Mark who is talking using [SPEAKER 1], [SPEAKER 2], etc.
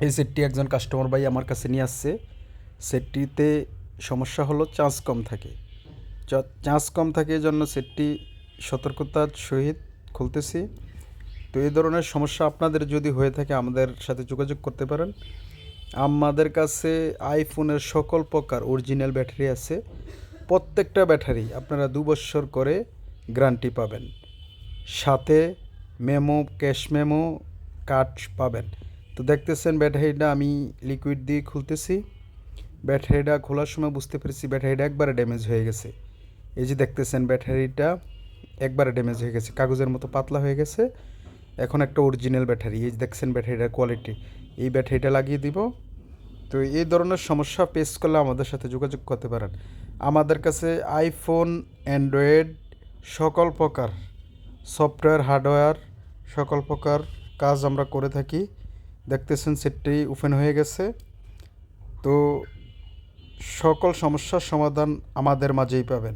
[SPEAKER 1] এই সেটটি একজন কাস্টমার ভাই আমার কাছে নিয়ে আসছে। সেটটিতে সমস্যা হলো চার্জ কম থাকে। চার্জ কম থাকে এজন্য সেটটি সতর্কতার সহিত খুলতেছি। তো এই ধরনের সমস্যা আপনাদের যদি হয়ে থাকে আমাদের সাথে যোগাযোগ করতে পারেন। আমাদের কাছে আইফোনের সকল প্রকার অরিজিনাল ব্যাটারি আছে। প্রত্যেকটা ব্যাটারি আপনারা 2 বছর করে গ্যারান্টি পাবেন, সাথে মেমো, ক্যাশ মেমো, কার্ড পাবেন। তো দেখতেছেন ব্যাটারিটা আমি লিকুইড দিয়ে খুলতেছি। ব্যাটারিটা খোলার সময় বুঝতে পেরেছি ব্যাটারিটা একবারে ড্যামেজ হয়ে গেছে। এই যে দেখতেছেন ব্যাটারিটা একবারে ড্যামেজ হয়ে গেছে, কাগজের মতো পাতলা হয়ে গেছে। এখন একটা অরিজিনাল ব্যাটারি, এই যে দেখছেন ব্যাটারিটার কোয়ালিটি, এই ব্যাটারিটা লাগিয়ে দিব। তো এই ধরনের সমস্যা ফেস করলে আমাদের সাথে যোগাযোগ করতে পারেন। আমাদের কাছে আইফোন, অ্যান্ড্রয়েড সকল প্রকার সফটওয়্যার, হার্ডওয়্যার সকল প্রকার কাজ আমরা করে থাকি। দেখতেছেন সেটটি ওপেন হয়ে গেছে। তো সকল সমস্যার সমাধান আমাদের মাঝেই পাবেন।